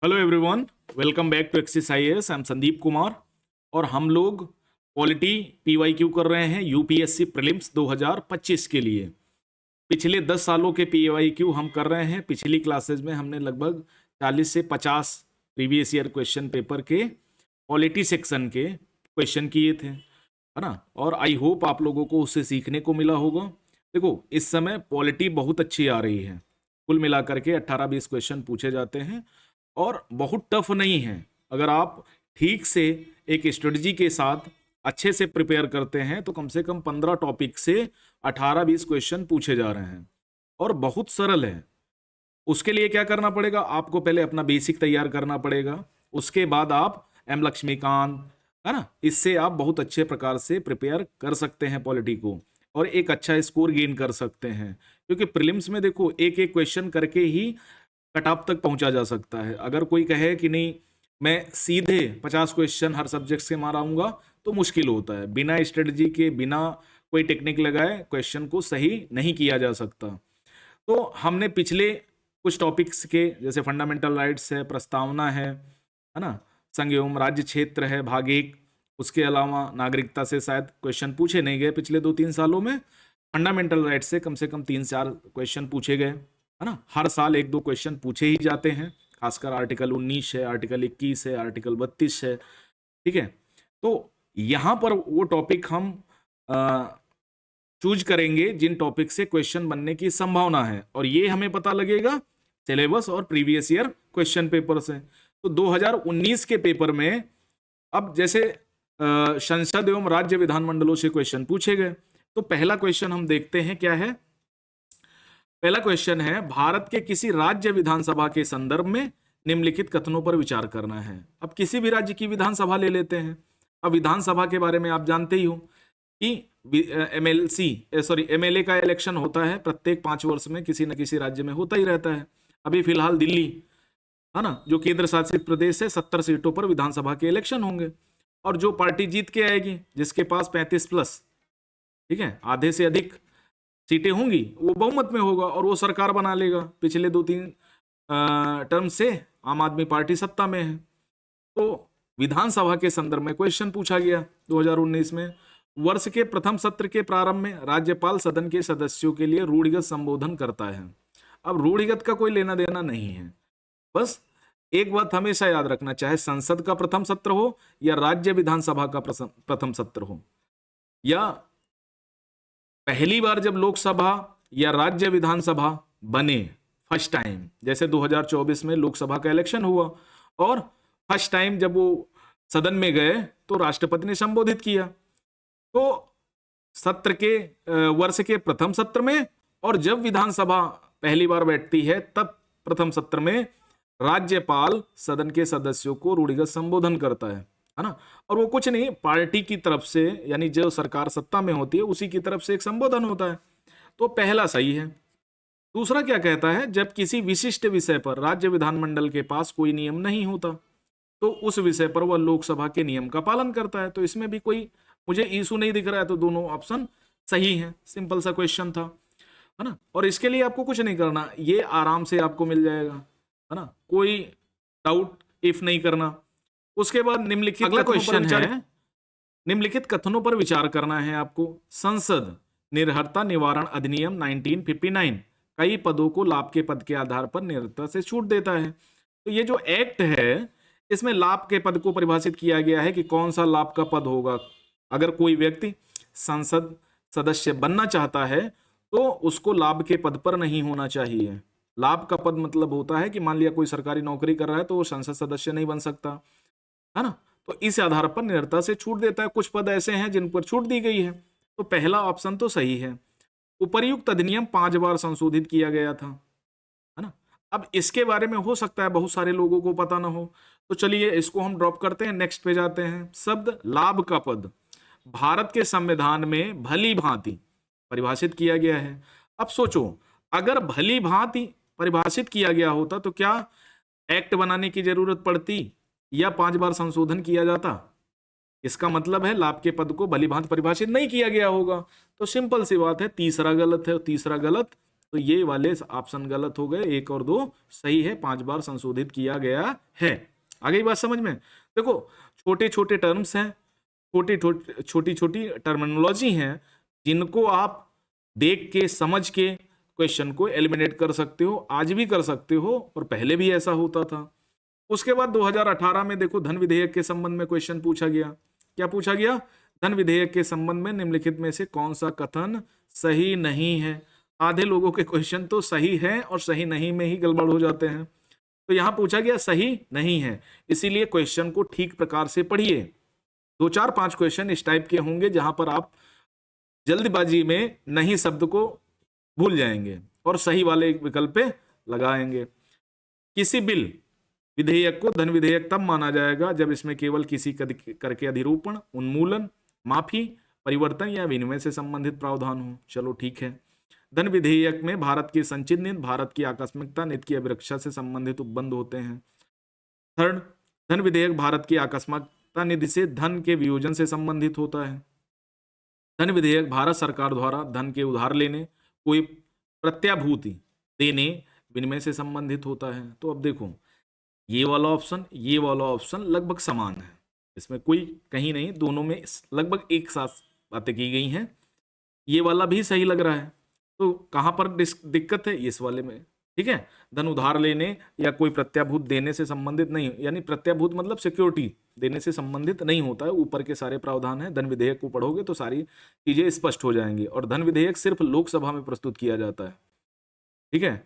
Hello everyone, welcome back to Axis IAS. I am Sandeep Kumar और हम लोग पॉलिटी पीवाईक्यू कर रहे हैं यूपीएससी प्रीलिम्स 2025 के लिए। पिछले 10 सालों के पीवाईक्यू हम कर रहे हैं। पिछली क्लासेस में हमने लगभग 40 से 50 प्रीवियस ईयर क्वेश्चन पेपर के पॉलिटी सेक्शन के क्वेश्चन किए थे, है ना। और आई होप आप लोगों को उससे सीखने को मिला होगा। देखो, इस समय पॉलिटी बहुत अच्छी आ रही है। कुल मिलाकर के 18-20 क्वेश्चन पूछे जाते हैं और बहुत टफ नहीं है। अगर आप ठीक से एक स्ट्रेटजी के साथ अच्छे से प्रिपेयर करते हैं तो कम से कम 15 टॉपिक से 18-20 क्वेश्चन पूछे जा रहे हैं और बहुत सरल है। उसके लिए क्या करना पड़ेगा, आपको पहले अपना बेसिक तैयार करना पड़ेगा। उसके बाद आप एम लक्ष्मीकांत, है ना, इससे आप बहुत अच्छे प्रकार से प्रिपेयर कर सकते हैं पॉलिटी को और एक अच्छा स्कोर गेन कर सकते हैं। क्योंकि प्रीलिम्स में देखो, एक एक क्वेश्चन करके ही कट ऑफ तक पहुंचा जा सकता है। अगर कोई कहे कि नहीं मैं सीधे 50 क्वेश्चन हर सब्जेक्ट से माराऊंगा तो मुश्किल होता है। बिना स्ट्रेटजी के, बिना कोई टेक्निक लगाए क्वेश्चन को सही नहीं किया जा सकता। तो हमने पिछले कुछ टॉपिक्स के, जैसे फंडामेंटल राइट्स है, प्रस्तावना है ना, संघ एवं राज्य क्षेत्र है, भाग 1। उसके अलावा नागरिकता से शायद क्वेश्चन पूछे नहीं गए पिछले 2-3 सालों में। फंडामेंटल राइट्स से कम 3-4 क्वेश्चन पूछे गए, है ना। हर साल 1-2 क्वेश्चन पूछे ही जाते हैं। खासकर आर्टिकल 19 है, आर्टिकल 21 है, आर्टिकल 32 है, ठीक है। तो यहां पर वो टॉपिक हम चूज करेंगे जिन टॉपिक से क्वेश्चन बनने की संभावना है, और ये हमें पता लगेगा सिलेबस और प्रीवियस ईयर क्वेश्चन पेपर से। तो 2019 के पेपर में अब जैसे संसद एवं राज्य विधानमंडलों से क्वेश्चन पूछे गए, तो पहला क्वेश्चन हम देखते हैं क्या है। पहला क्वेश्चन है, भारत के किसी राज्य विधानसभा के संदर्भ में निम्नलिखित कथनों पर विचार करना है। अब किसी भी राज्य की विधानसभा ले लेते हैं। अब विधानसभा के बारे में आप जानते ही हो कि एमएलए का इलेक्शन होता है प्रत्येक 5 वर्ष में, किसी न किसी राज्य में होता ही रहता है। अभी फिलहाल दिल्ली, है ना, जो केंद्र शासित प्रदेश है, 70 सीटों पर विधानसभा के इलेक्शन होंगे और जो पार्टी जीत के आएगी, जिसके पास 35+, ठीक है, आधे से अधिक सीटें होंगी, वो बहुमत में होगा और वो सरकार बना लेगा। पिछले 2-3 टर्म से आम आदमी पार्टी सत्ता में है। तो विधानसभा के संदर्भ में क्वेश्चन पूछा गया 2019 में। वर्ष के प्रथम सत्र के प्रारंभ में राज्यपाल सदन के सदस्यों के लिए रूढ़िगत संबोधन करता है। अब रूढ़िगत का कोई लेना देना नहीं है। बस एक बात हमेशा याद रखना, चाहे संसद का प्रथम सत्र हो या राज्य विधानसभा का प्रथम सत्र हो, या पहली बार जब लोकसभा या राज्य विधानसभा बने फर्स्ट टाइम, जैसे 2024 में लोकसभा का इलेक्शन हुआ और फर्स्ट टाइम जब वो सदन में गए तो राष्ट्रपति ने संबोधित किया। तो सत्र के वर्ष के प्रथम सत्र में, और जब विधानसभा पहली बार बैठती है तब प्रथम सत्र में राज्यपाल सदन के सदस्यों को रूढ़िगत संबोधन करता है ना। और वो कुछ नहीं, पार्टी की तरफ से, यानी जो सरकार सत्ता में होती है उसी की तरफ से एक संबोधन होता है। तो पहला सही है। दूसरा क्या कहता है, जब किसी विशिष्ट विषय पर राज्य विधानमंडल के पास कोई नियम नहीं होता तो उस विषय पर वह लोकसभा के नियम का पालन करता है। तो इसमें भी कोई मुझे इशू नहीं दिख रहा है, तो दोनों ऑप्शन सही है। सिंपल सा क्वेश्चन था, है ना। और इसके लिए आपको कुछ नहीं करना, ये आराम से आपको मिल जाएगा, है ना, कोई डाउट इफ नहीं करना। उसके बाद निम्नलिखित अगला क्वेश्चन है, निम्नलिखित कथनों पर विचार करना है आपको। संसद निर्भरता निवारण अधिनियम 1959 कई पदों को लाभ के पद के आधार पर निर्भरता से छूट देता है। तो ये जो एक्ट है, इसमें लाभ के पद को परिभाषित किया गया है कि कौन सा लाभ का पद होगा। अगर कोई व्यक्ति संसद सदस्य बनना चाहता है तो उसको लाभ के पद पर नहीं होना चाहिए। लाभ का पद मतलब होता है कि मान लिया कोई सरकारी नौकरी कर रहा है तो वो संसद सदस्य नहीं बन सकता, है ना। तो इस आधार पर निर्भरता से छूट देता है। कुछ पद ऐसे हैं जिन पर छूट दी गई है। तो पहला ऑप्शन तो सही है। उपर्युक्त अधिनियम 5 बार संशोधित किया गया था, है ना। अब इसके बारे में हो सकता है बहुत सारे लोगों को पता ना हो, तो चलिए इसको हम ड्रॉप करते हैं, नेक्स्ट पे जाते हैं। शब्द लाभ का पद भारत के संविधान में भली भांति परिभाषित किया गया है। अब सोचो, अगर भली भांति परिभाषित किया गया होता तो क्या एक्ट बनाने की जरूरत पड़ती या 5 बार संशोधन किया जाता? इसका मतलब है लाभ के पद को भली भांति परिभाषित नहीं किया गया होगा। तो सिंपल सी बात है, तीसरा गलत है और तीसरा गलत तो ये वाले ऑप्शन गलत हो गए, 1 और 2 सही है, 5 बार संशोधित किया गया है। आ गई बात समझ में? देखो छोटे छोटे टर्म्स हैं, छोटी छोटी टर्मिनोलॉजी हैं, जिनको आप देख के समझ के क्वेश्चन को एलिमिनेट कर सकते हो, आज भी कर सकते हो और पहले भी ऐसा होता था। उसके बाद 2018 में देखो धन विधेयक के संबंध में क्वेश्चन पूछा गया। क्या पूछा गया? धन विधेयक के संबंध में निम्नलिखित में से कौन सा कथन सही नहीं है? आधे लोगों के क्वेश्चन तो सही है और सही नहीं में ही गड़बड़ हो जाते हैं। तो यहां पूछा गया सही नहीं है, इसीलिए क्वेश्चन को ठीक प्रकार से पढ़िए। 2 4 5 क्वेश्चन इस टाइप के होंगे जहां पर आप जल्दबाजी में नहीं शब्द को भूल जाएंगे और सही वाले विकल्प पे लगाएंगे। किसी बिल विधेयक को धन विधेयक तब माना जाएगा जब इसमें केवल किसी कर के अधिरूपण, उन्मूलन, माफी, परिवर्तन या विनिमय से संबंधित प्रावधान हो। चलो ठीक है। धन विधेयक में भारत की संचित नीति, भारत की आकस्मिकता नीति की अभिरक्षा से संबंधित उपबंध होते हैं। थर्ड, धन विधेयक भारत की आकस्मिकता निधि से धन के वियोजन से संबंधित होता है। धन विधेयक भारत सरकार द्वारा धन के उधार लेने, कोई प्रत्याभूति देने, विनिमय से संबंधित होता है। तो अब देखो ये वाला ऑप्शन लगभग समान है, इसमें कोई कहीं नहीं, दोनों में लगभग एक साथ बातें की गई हैं। ये वाला भी सही लग रहा है, तो कहां पर दिक्कत है? इस वाले में। ठीक है, धन उधार लेने या कोई प्रत्याभूत देने से संबंधित नहीं, यानी प्रत्याभूत मतलब सिक्योरिटी देने से संबंधित नहीं होता है। ऊपर के सारे प्रावधान है, धन विधेयक को पढ़ोगे तो सारी चीजें स्पष्ट हो जाएंगी। और धन विधेयक सिर्फ लोकसभा में प्रस्तुत किया जाता है। ठीक है,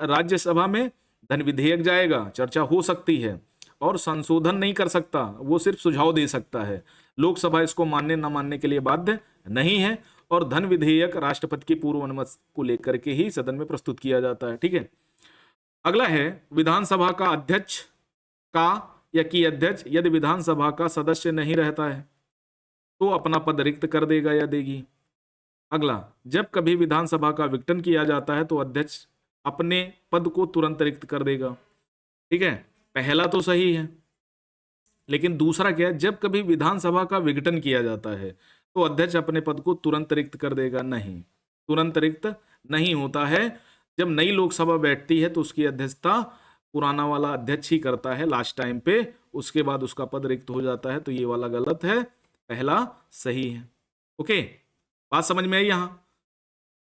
राज्यसभा में धन विधेयक जाएगा, चर्चा हो सकती है और संशोधन नहीं कर सकता, वो सिर्फ सुझाव दे सकता है। लोकसभा इसको मानने न मानने के लिए बाध्य नहीं है। और धन विधेयक राष्ट्रपति की पूर्व अनुमति को लेकर के ही सदन में प्रस्तुत किया जाता है। ठीक है, अगला है विधानसभा का अध्यक्ष का या की अध्यक्ष यदि विधानसभा का सदस्य नहीं रहता है तो अपना पद रिक्त कर देगा या देगी। अगला, जब कभी विधानसभा का विघटन किया जाता है तो अध्यक्ष अपने पद को तुरंत रिक्त कर देगा। ठीक है, पहला तो सही है, लेकिन दूसरा क्या है? जब कभी विधानसभा का विघटन किया जाता है तो अध्यक्ष अपने पद को तुरंत रिक्त कर देगा। नहीं, तुरंत रिक्त नहीं होता है। जब नई लोकसभा बैठती है तो उसकी अध्यक्षता पुराना वाला अध्यक्ष ही करता है लास्ट टाइम पे, उसके बाद उसका पद रिक्त हो जाता है। तो ये वाला गलत है, पहला सही है। ओके, बात समझ में आई यहां?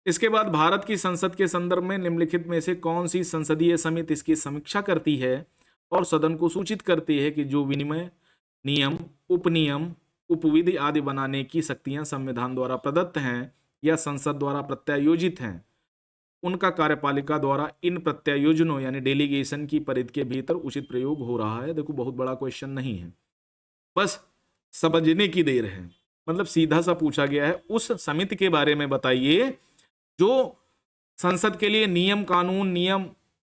इसके बाद भारत की संसद के संदर्भ में निम्नलिखित में से कौन सी संसदीय समिति इसकी समीक्षा करती है और सदन को सूचित करती है कि जो विनिमय, नियम, उपनियम, उपविधि आदि बनाने की शक्तियां संविधान द्वारा प्रदत्त हैं या संसद द्वारा प्रत्यायोजित हैं, उनका कार्यपालिका द्वारा इन प्रत्यायोजनों यानी डेलीगेशन की परिधि के भीतर उचित प्रयोग हो रहा है। देखो बहुत बड़ा क्वेश्चन नहीं है, बस समझने की देर है। मतलब सीधा सा पूछा गया है उस समिति के बारे में बताइए जो संसद के लिए नियम, कानून, नियम,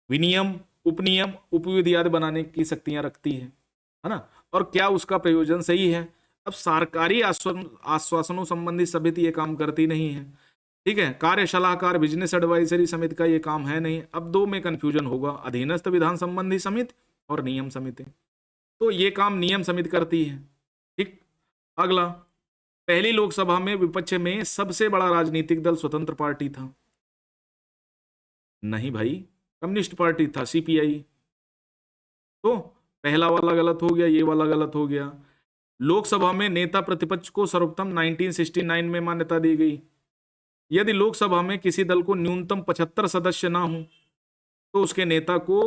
विनियम, उपनियम, उपविधि आदि बनाने की शक्तियां रखती है ना, और क्या उसका प्रयोजन सही है। अब सरकारी आश्वासनों संबंधी समिति ये काम करती नहीं है। ठीक है, कार्य सलाहकार बिजनेस एडवाइजरी समिति का ये काम है नहीं। अब दो में कंफ्यूजन होगा, अधीनस्थ विधान संबंधी समिति और नियम समिति। तो ये काम नियम समिति करती है। ठीक, अगला, पहली लोकसभा में विपक्ष में सबसे बड़ा राजनीतिक दल स्वतंत्र पार्टी था। नहीं भाई, कम्युनिस्ट पार्टी था, सीपीआई। तो पहला वाला गलत हो गया, ये वाला गलत हो गया। लोकसभा में नेता प्रतिपक्ष को सर्वप्रथम 1969 में मान्यता दी गई। यदि लोकसभा में किसी दल को न्यूनतम 75 सदस्य ना हो तो उसके नेता को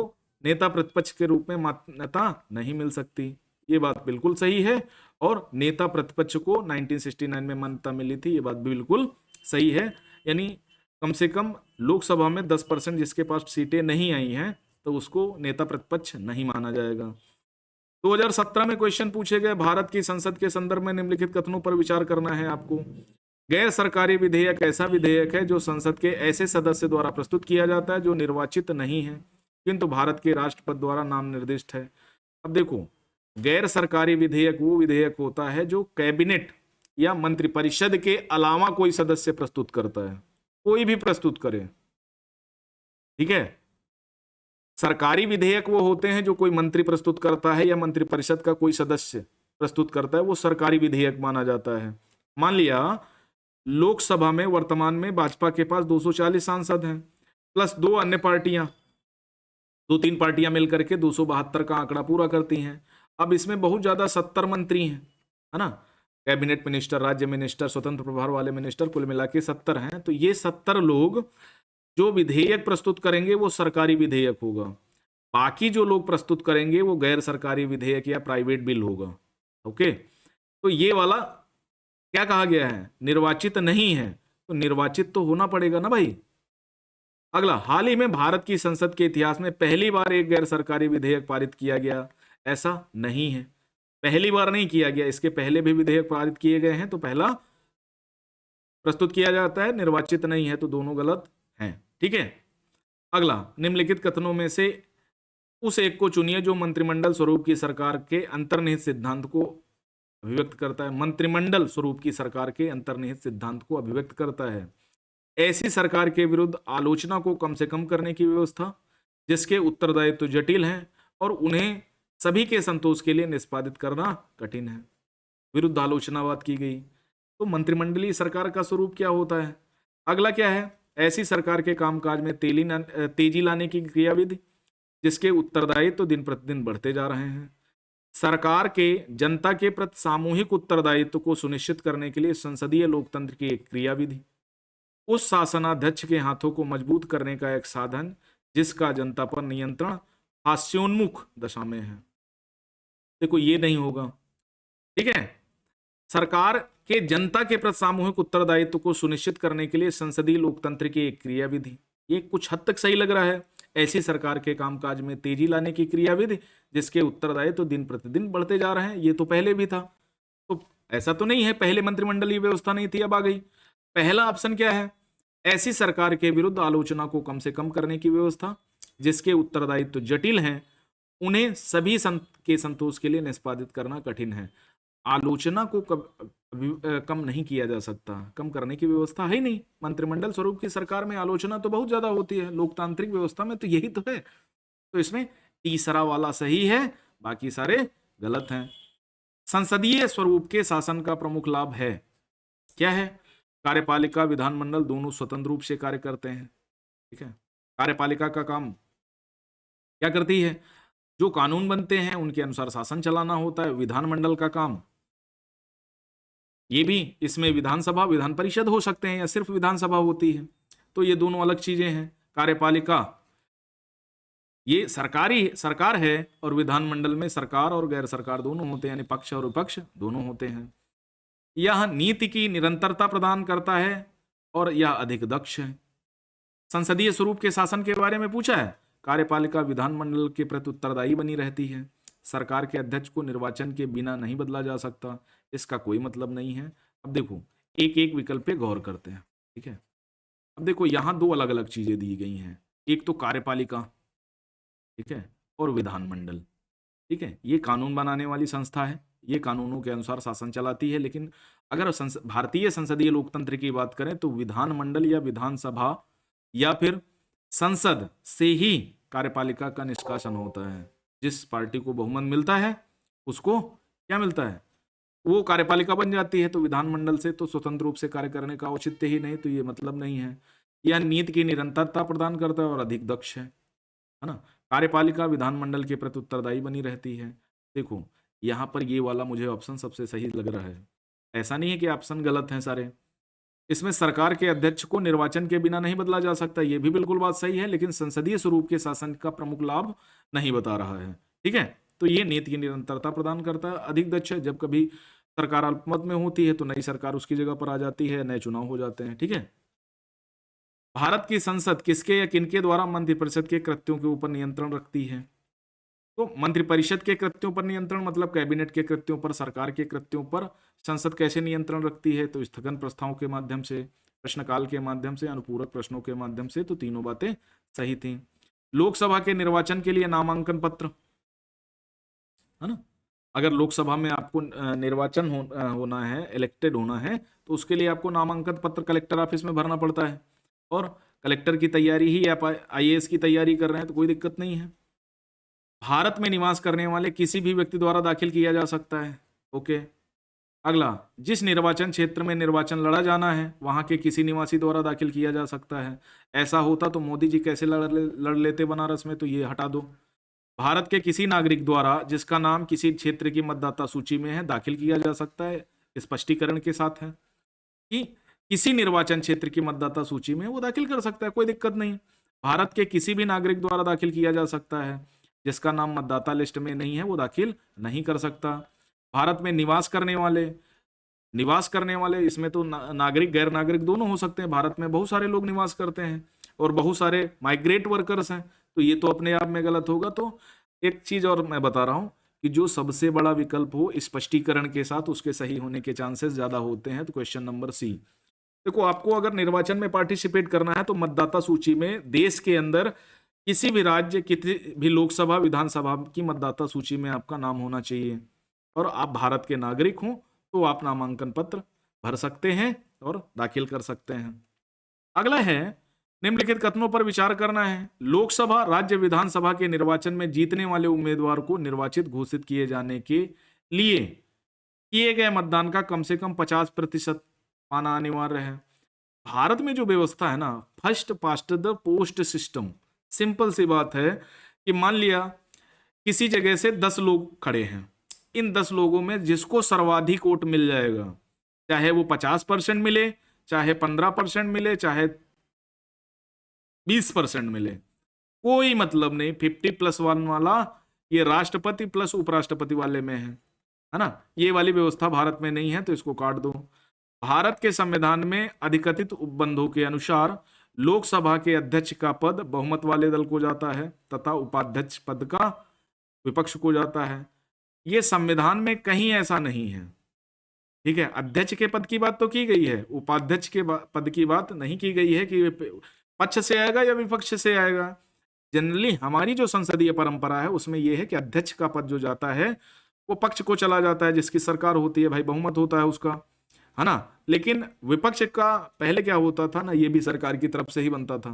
नेता प्रतिपक्ष के रूप में मान्यता नहीं मिल सकती। ये बात बिल्कुल सही है, और नेता प्रतिपक्ष को 1969 में मान्यता मिली थी, ये बात भी बिल्कुल सही है। यानी कम से कम लोकसभा में 10% जिसके पास सीटें नहीं आई हैं तो उसको नेता प्रतिपक्ष नहीं माना जाएगा। 2017 में क्वेश्चन पूछे गए, भारत की संसद के संदर्भ में निम्नलिखित कथनों पर विचार करना है आपको। गैर सरकारी विधेयक ऐसा विधेयक है जो संसद के ऐसे सदस्य द्वारा प्रस्तुत किया जाता है जो निर्वाचित नहीं है किंतु भारत के राष्ट्रपति द्वारा नाम निर्दिष्ट है। अब देखो, गैर सरकारी विधेयक वो विधेयक होता है जो कैबिनेट या मंत्रिपरिषद के अलावा कोई सदस्य प्रस्तुत करता है, कोई भी प्रस्तुत करे। ठीक है, सरकारी विधेयक वो होते हैं जो कोई मंत्री प्रस्तुत करता है या मंत्रिपरिषद का कोई सदस्य प्रस्तुत करता है, वो सरकारी विधेयक माना जाता है। मान लिया लोकसभा में वर्तमान में भाजपा के पास 240 सांसद हैं, प्लस 2 अन्य पार्टियां, 2-3 पार्टियां मिलकर के 272 का आंकड़ा पूरा करती हैं। अब इसमें बहुत ज्यादा 70 मंत्री हैं, है ना, कैबिनेट मिनिस्टर, राज्य मिनिस्टर, स्वतंत्र प्रभार वाले मिनिस्टर, कुल मिला के 70 हैं। तो ये 70 लोग जो विधेयक प्रस्तुत करेंगे वो सरकारी विधेयक होगा, बाकी जो लोग प्रस्तुत करेंगे वो गैर सरकारी विधेयक या प्राइवेट बिल होगा। ओके, तो ये वाला क्या कहा गया है, निर्वाचित नहीं है, तो निर्वाचित तो होना पड़ेगा ना भाई। अगला, हाल ही में भारत की संसद के इतिहास में पहली बार एक गैर सरकारी विधेयक पारित किया गया, ऐसा नहीं है, पहली बार नहीं किया गया, इसके पहले भी विधेयक पारित किए गए हैं, तो पहला प्रस्तुत किया जाता है, निर्वाचित नहीं है, तो दोनों गलत हैं। ठीक है, अगला, निम्नलिखित कथनों में से उस एक को चुनिए जो मंत्रिमंडल स्वरूप की सरकार के अंतर्निहित सिद्धांत को अभिव्यक्त करता है। मंत्रिमंडल स्वरूप की सरकार के अंतर्निहित सिद्धांत को अभिव्यक्त करता है। ऐसी सरकार के विरुद्ध आलोचना को कम से कम करने की व्यवस्था, जिसके उत्तरदायित्व जटिल हैं और उन्हें सभी के संतोष के लिए निष्पादित करना कठिन है। विरुद्ध आलोचना बात की गई, तो मंत्रिमंडलीय सरकार का स्वरूप क्या होता है। अगला क्या है, ऐसी सरकार के कामकाज में तेजी लाने की क्रियाविधि, जिसके उत्तरदायित्व तो दिन प्रतिदिन बढ़ते जा रहे हैं। सरकार के जनता के प्रति सामूहिक उत्तरदायित्व को सुनिश्चित करने के लिए संसदीय लोकतंत्र की एक क्रियाविधि, उस शासनाध्यक्ष के हाथों को मजबूत करने का एक साधन जिसका जनता पर नियंत्रण हास्योन्मुख दशा में है। देखो ये नहीं होगा, ठीक है। सरकार के जनता के प्रति सामूहिक उत्तरदायित्व को सुनिश्चित करने के लिए संसदीय लोकतंत्र की एक क्रियाविधि, ये कुछ हद तक सही लग रहा है। ऐसी सरकार के कामकाज में तेजी लाने की क्रियाविधि, जिसके उत्तरदायित्व तो दिन प्रतिदिन बढ़ते जा रहे हैं, ये तो पहले भी था। तो ऐसा तो नहीं है पहले मंत्रिमंडलीय व्यवस्था नहीं थी, अब आ गई। पहला ऑप्शन क्या है, ऐसी सरकार के विरुद्ध आलोचना को कम से कम करने की व्यवस्था, जिसके उत्तरदायित्व तो जटिल हैं, उन्हें सभी के संतोष के लिए निष्पादित करना कठिन है। आलोचना को कम नहीं किया जा सकता, कम करने की व्यवस्था है ही नहीं। मंत्रिमंडल स्वरूप की सरकार में आलोचना तो बहुत ज्यादा होती है, लोकतांत्रिक व्यवस्था में तो यही तो है। तो इसमें तीसरा वाला सही है, बाकी सारे गलत हैं। संसदीय स्वरूप के शासन का प्रमुख लाभ है, क्या है, कार्यपालिका विधानमंडल दोनों स्वतंत्र रूप से कार्य करते हैं। ठीक है, कार्यपालिका का काम क्या करती है, जो कानून बनते हैं उनके अनुसार शासन चलाना होता है। विधानमंडल का काम, ये भी इसमें विधानसभा विधान परिषद हो सकते हैं या सिर्फ विधानसभा होती है, तो ये दोनों अलग चीजें हैं। कार्यपालिका ये सरकार है और विधानमंडल में सरकार और गैर सरकार दोनों होते हैं, यानी पक्ष और विपक्ष दोनों होते हैं। यह नीति की निरंतरता प्रदान करता है और यह अधिक दक्ष है। संसदीय स्वरूप के शासन के बारे में पूछा है, कार्यपालिका विधानमंडल के प्रति उत्तरदायी बनी रहती है। सरकार के अध्यक्ष को निर्वाचन के बिना नहीं बदला जा सकता, इसका कोई मतलब नहीं है। अब देखो एक एक विकल्प पे गौर करते हैं, ठीक है। अब देखो यहाँ दो अलग अलग चीजें दी गई हैं, एक तो कार्यपालिका, ठीक है, और विधानमंडल, ठीक है। ये कानून बनाने वाली संस्था है, ये कानूनों के अनुसार शासन चलाती है। लेकिन अगर भारतीय संसदीय लोकतंत्र की बात करें तो विधानमंडल या विधानसभा या फिर संसद से ही कार्यपालिका का निष्कासन होता है। जिस पार्टी को बहुमत मिलता है उसको क्या मिलता है, वो कार्यपालिका बन जाती है। तो विधानमंडल से तो स्वतंत्र रूप से कार्य करने का औचित्य ही नहीं, तो ये मतलब नहीं है। यह नीति की निरंतरता प्रदान करता है और अधिक दक्ष है ना। कार्यपालिका विधानमंडल के प्रति उत्तरदायी बनी रहती है। देखो यहाँ पर ये वाला मुझे ऑप्शन सबसे सही लग रहा है, ऐसा नहीं है कि ऑप्शन गलत हैं सारे। इसमें सरकार के अध्यक्ष को निर्वाचन के बिना नहीं बदला जा सकता, ये भी बिल्कुल बात सही है, लेकिन संसदीय स्वरूप के शासन का प्रमुख लाभ नहीं बता रहा है, ठीक है। तो ये नीति की निरंतरता प्रदान करता है, अधिक दक्ष है। जब कभी सरकार अल्पमत में होती है तो नई सरकार उसकी जगह पर आ जाती है, नए चुनाव हो जाते हैं, ठीक है। भारत की संसद किसके या किनके द्वारा मंत्रिपरिषद के कृत्यों के ऊपर नियंत्रण रखती है। तो मंत्रिपरिषद के कृत्यों पर नियंत्रण मतलब कैबिनेट के कृत्यों पर, सरकार के कृत्यों पर संसद कैसे नियंत्रण रखती है, तो स्थगन प्रस्तावों के माध्यम से, प्रश्नकाल के माध्यम से, अनुपूरक प्रश्नों के माध्यम से। तो तीनों बातें सही थी। लोकसभा के निर्वाचन के लिए नामांकन पत्र, है ना, अगर लोकसभा में आपको निर्वाचन होना है, इलेक्टेड होना है, तो उसके लिए आपको नामांकन पत्र कलेक्टर ऑफिस में भरना पड़ता है। और कलेक्टर की तैयारी ही आप IAS की तैयारी कर रहे हैं तो कोई दिक्कत नहीं है। भारत में निवास करने वाले किसी भी व्यक्ति द्वारा दाखिल किया जा सकता है, ओके। अगला, जिस निर्वाचन क्षेत्र में निर्वाचन लड़ा जाना है वहां के किसी निवासी द्वारा दाखिल किया जा सकता है। ऐसा होता तो मोदी जी कैसे लड़ लेते बनारस में, तो ये हटा दो। भारत के किसी नागरिक द्वारा जिसका नाम किसी क्षेत्र की मतदाता सूची में है दाखिल किया जा सकता है। स्पष्टीकरण के साथ है कि किसी निर्वाचन क्षेत्र की मतदाता सूची में वो दाखिल कर सकता है, कोई दिक्कत नहीं। भारत के किसी भी नागरिक द्वारा दाखिल किया जा सकता है। जिसका नाम मतदाता लिस्ट में नहीं है वो दाखिल नहीं कर सकता। भारत में निवास करने वाले इसमें तो नागरिक गैर नागरिक दोनों हो सकते हैं। भारत में बहुत सारे लोग निवास करते हैं और बहुत सारे माइग्रेट वर्कर्स हैं, तो ये तो अपने आप में गलत होगा। तो एक चीज और मैं बता रहा हूं कि जो सबसे बड़ा विकल्प हो स्पष्टीकरण के साथ उसके सही होने के चांसेस ज्यादा होते हैं। तो क्वेश्चन नंबर सी। देखो, आपको अगर निर्वाचन में पार्टिसिपेट करना है तो मतदाता सूची में देश के अंदर किसी भी राज्य, किसी भी लोकसभा विधानसभा की मतदाता सूची में आपका नाम होना चाहिए और आप भारत के नागरिक हो तो आप नामांकन पत्र भर सकते हैं और दाखिल कर सकते हैं। अगला है, निम्नलिखित कथनों पर विचार करना है। लोकसभा राज्य विधानसभा के निर्वाचन में जीतने वाले उम्मीदवार को निर्वाचित घोषित किए जाने के लिए किए गए मतदान का कम से कम 50% पाना अनिवार्य है। भारत में जो व्यवस्था है ना, first past the post system. Simple सी बात है कि मान लिया किसी जगह से 10 लोग खड़े हैं, इन 10 लोगों में जिसको सर्वाधिक वोट मिल जाएगा, चाहे वो 50% मिले, चाहे 15% मिले, चाहे 20% मिले, कोई मतलब नहीं। 50+1 वाला ये राष्ट्रपति प्लस उपराष्ट्रपति वाले में है ना। ये वाली व्यवस्था भारत में नहीं है, तो इसको काट दो। भारत के संविधान में अधिकथित उपबंधों के अनुसार लोकसभा के अध्यक्ष का पद बहुमत वाले दल को जाता है तथा उपाध्यक्ष पद का विपक्ष को जाता है। ये संविधान में कहीं ऐसा नहीं है, ठीक है। अध्यक्ष के पद की बात तो की गई है, उपाध्यक्ष के पद की बात नहीं की गई है कि पक्ष से आएगा या विपक्ष से आएगा। जनरली हमारी जो संसदीय परंपरा है उसमें यह है कि अध्यक्ष का पद जो जाता है वो पक्ष को चला जाता है, जिसकी सरकार होती है, भाई बहुमत होता है उसका, है ना। लेकिन विपक्ष का पहले क्या होता था ना, ये भी सरकार की तरफ से ही बनता था।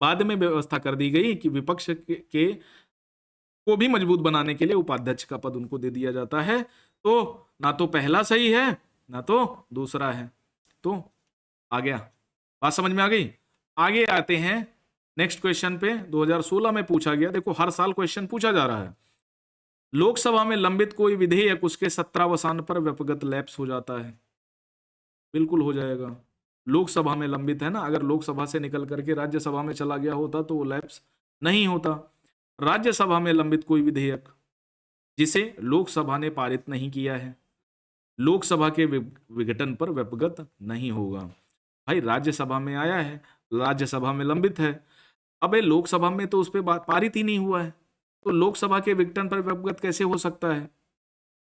बाद में व्यवस्था कर दी गई कि विपक्ष के को भी मजबूत बनाने के लिए उपाध्यक्ष का पद उनको दे दिया जाता है। तो ना तो पहला सही है ना तो दूसरा है। तो आ गया, बात समझ में आ गई। आगे आते हैं नेक्स्ट क्वेश्चन पे। 2016 में पूछा गया, देखो हर साल क्वेश्चन पूछा जा रहा है। लोकसभा में लंबित कोई विधेयक उसके 17वां पर व्यक्तिगत लैप्स हो जाता है। बिल्कुल हो जाएगा। लोकसभा में लंबित है ना, अगर लोकसभा से निकल करके राज्यसभा में चला गया होता तो वो लैप्स नहीं होता। राज्यसभा में लंबित कोई विधेयक जिसे लोकसभा ने पारित नहीं किया है, लोकसभा के विघटन पर व्यक्तिगत नहीं होगा। भाई राज्यसभा में आया है, राज्यसभा में लंबित है, अबे लोकसभा में तो उस पर पारित ही नहीं हुआ है, तो लोकसभा के विघटन पर व्यक्तिगत कैसे हो सकता है।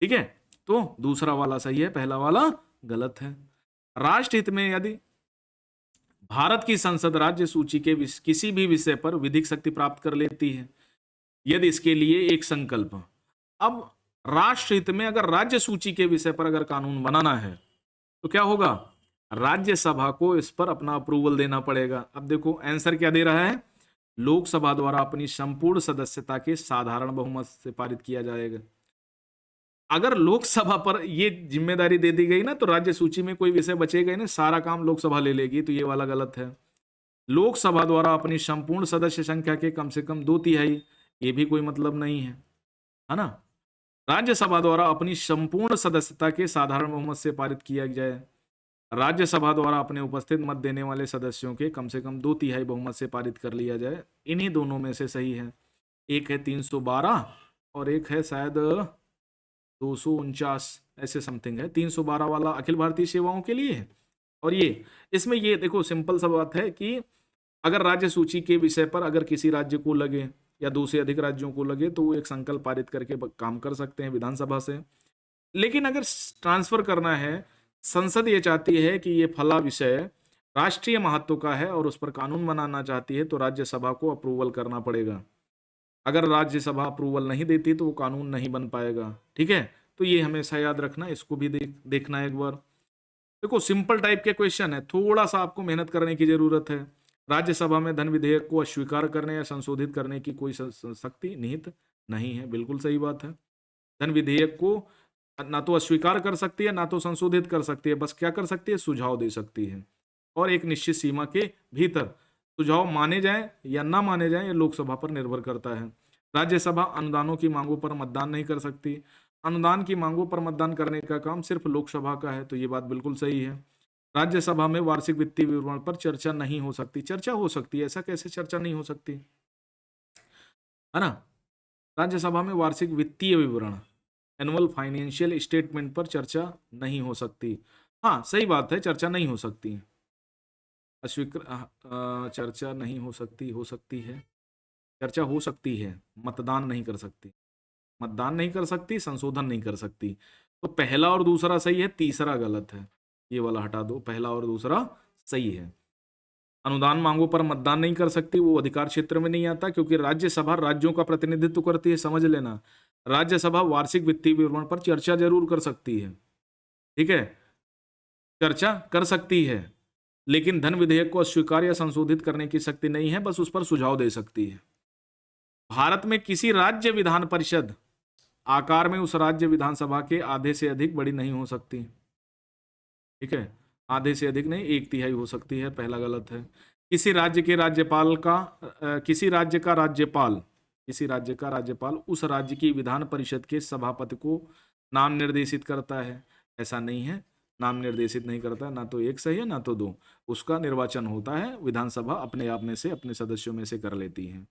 ठीक है, तो दूसरा वाला सही है, पहला वाला गलत है। राष्ट्रहित में यदि भारत की संसद राज्य सूची के किसी भी विषय पर विधिक शक्ति प्राप्त कर लेती है यदि इसके लिए एक संकल्प। अब राष्ट्रहित में अगर राज्य सूची के विषय पर अगर कानून बनाना है तो क्या होगा, राज्यसभा को इस पर अपना अप्रूवल देना पड़ेगा। अब देखो आंसर क्या दे रहा है, लोकसभा द्वारा अपनी संपूर्ण सदस्यता के साधारण बहुमत से पारित किया जाएगा। अगर लोकसभा पर ये जिम्मेदारी दे दी गई ना तो राज्य सूची में कोई विषय बचेगा ही नहीं, सारा काम लोकसभा ले लेगी, तो ये वाला गलत है। लोकसभा द्वारा अपनी संपूर्ण सदस्य संख्या के कम से कम 2/3, ये भी कोई मतलब नहीं है ना। राज्यसभा द्वारा अपनी संपूर्ण सदस्यता के साधारण बहुमत से पारित किया जाए। राज्यसभा द्वारा अपने उपस्थित मत देने वाले सदस्यों के कम से कम 2/3 बहुमत से पारित कर लिया जाए। इन्हीं दोनों में से सही है, एक है 312 और एक है शायद 249 ऐसे समथिंग है। 312 वाला अखिल भारतीय सेवाओं के लिए है और ये इसमें ये देखो सिंपल सा बात है कि अगर राज्य सूची के विषय पर अगर किसी राज्य को लगे या 2 से अधिक राज्यों को लगे तो वो एक संकल्प पारित करके काम कर सकते हैं विधानसभा से। लेकिन अगर ट्रांसफर करना है, संसद ये चाहती है कि ये फला विषय राष्ट्रीय महत्व का है और उस पर कानून बनाना चाहती है तो राज्यसभा को अप्रूवल करना पड़ेगा। अगर राज्यसभा अप्रूवल नहीं देती तो वो कानून नहीं बन पाएगा। ठीक है, तो ये हमेशा याद रखना, इसको भी देखना है एक बार। देखो सिंपल टाइप के क्वेश्चन है, थोड़ा सा आपको मेहनत करने की जरूरत है। राज्यसभा में धन विधेयक को अस्वीकार करने या संशोधित करने की कोई शक्ति निहित नहीं है, बिल्कुल सही बात है। धन विधेयक को ना तो अस्वीकार कर सकती है, ना तो संशोधित कर सकती है, बस क्या कर सकती है, सुझाव दे सकती है। और एक निश्चित सीमा के भीतर सुझाव माने जाएं या ना माने जाएं, ये लोकसभा पर निर्भर करता है। राज्यसभा अनुदानों की मांगों पर मतदान नहीं कर सकती। अनुदान की मांगों पर मतदान करने का काम सिर्फ लोकसभा का है, तो ये बात बिल्कुल सही है। राज्यसभा में वार्षिक वित्तीय विवरण पर चर्चा नहीं हो सकती। चर्चा हो सकती है, ऐसा कैसे चर्चा नहीं हो सकती, है ना। राज्यसभा में वार्षिक वित्तीय विवरण, एनुअल फाइनेंशियल स्टेटमेंट पर चर्चा नहीं हो सकती। हाँ सही बात है, चर्चा नहीं हो सकती। चर्चा नहीं हो सकती, हो सकती है, चर्चा हो सकती है, मतदान नहीं कर सकती। मतदान नहीं कर सकती, संशोधन नहीं कर सकती। तो पहला और दूसरा सही है, तीसरा गलत है, ये वाला हटा दो, पहला और दूसरा सही है। अनुदान मांगों पर मतदान नहीं कर सकती, वो अधिकार क्षेत्र में नहीं आता, क्योंकि राज्यसभा राज्यों का प्रतिनिधित्व करती है, समझ लेना। राज्यसभा वार्षिक वित्तीय विवरण पर चर्चा जरूर कर सकती है, ठीक है, चर्चा कर सकती है, लेकिन धन विधेयक को अस्वीकार या संशोधित करने की शक्ति नहीं है, बस उस पर सुझाव दे सकती है। भारत में किसी राज्य विधान परिषद आकार में उस राज्य विधानसभा के आधे से अधिक बड़ी नहीं हो सकती, ठीक है, आधे से अधिक नहीं, 1/3 हो सकती है, पहला गलत है। किसी राज्य के राज्यपाल का किसी राज्य का राज्यपाल, किसी राज्य का राज्यपाल उस राज्य की विधान परिषद के सभापति को नाम निर्देशित करता है, ऐसा नहीं है, नाम निर्देशित नहीं करता, ना तो एक सही है ना तो दो, उसका निर्वाचन होता है, विधानसभा अपने आप में से अपने सदस्यों में से कर लेती है।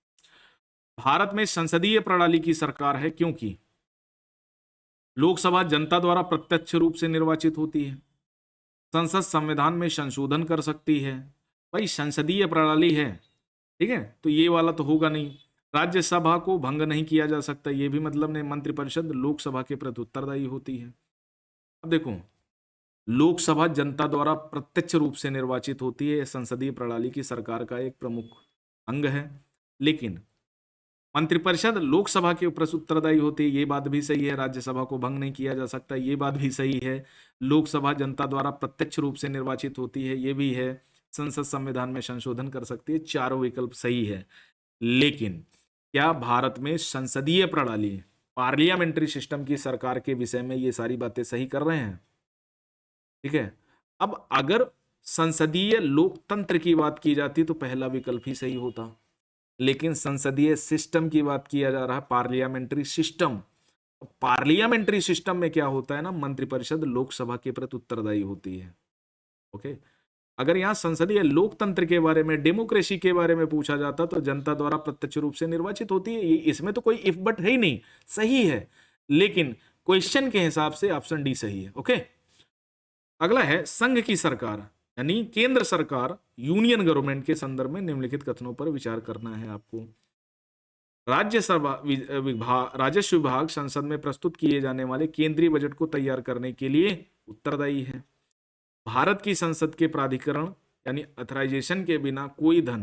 भारत में संसदीय प्रणाली की सरकार है क्योंकि लोकसभा जनता द्वारा प्रत्यक्ष रूप से निर्वाचित होती है, संसद संविधान में संशोधन कर सकती है, भाई संसदीय प्रणाली है, ठीक है, तो ये वाला तो होगा नहीं। राज्यसभा को भंग नहीं किया जा सकता, ये भी मतलब नहीं, मंत्रिपरिषद लोकसभा के प्रति उत्तरदायी होती है। अब देखो, लोकसभा जनता द्वारा प्रत्यक्ष रूप से निर्वाचित होती है, संसदीय प्रणाली की सरकार का एक प्रमुख अंग है, लेकिन मंत्रिपरिषद लोकसभा के ऊपर उत्तरदायी होती है, ये बात भी सही है। राज्यसभा को भंग नहीं किया जा सकता, ये बात भी सही है। लोकसभा जनता द्वारा प्रत्यक्ष रूप से निर्वाचित होती है, ये भी है। संसद संविधान में संशोधन कर सकती है, चारों विकल्प सही है। लेकिन क्या भारत में संसदीय प्रणाली, पार्लियामेंट्री सिस्टम की सरकार के विषय में ये सारी बातें सही कर रहे हैं, ठीक है। अब अगर संसदीय लोकतंत्र की बात की जाती तो पहला विकल्प ही सही होता, लेकिन संसदीय सिस्टम की बात किया जा रहा है, पार्लियामेंट्री सिस्टम। पार्लियामेंट्री सिस्टम में क्या होता है ना, मंत्रिपरिषद लोकसभा के प्रति उत्तरदायी होती है, ओके। अगर यहां संसदीय लोकतंत्र के बारे में, डेमोक्रेसी के बारे में पूछा जाता तो जनता द्वारा प्रत्यक्ष रूप से निर्वाचित होती है, इसमें तो कोई इफ बट है ही नहीं, सही है। लेकिन क्वेश्चन के हिसाब से ऑप्शन डी सही है, ओके। अगला है संघ की सरकार, यानी केंद्र सरकार, यूनियन गवर्नमेंट के संदर्भ में निम्नलिखित कथनों पर विचार करना है आपको। राज्यसभा राजस्व विभाग संसद में प्रस्तुत किए जाने वाले केंद्रीय बजट को तैयार करने के लिए उत्तरदायी है। भारत की संसद के प्राधिकरण यानी अथराइजेशन के बिना कोई धन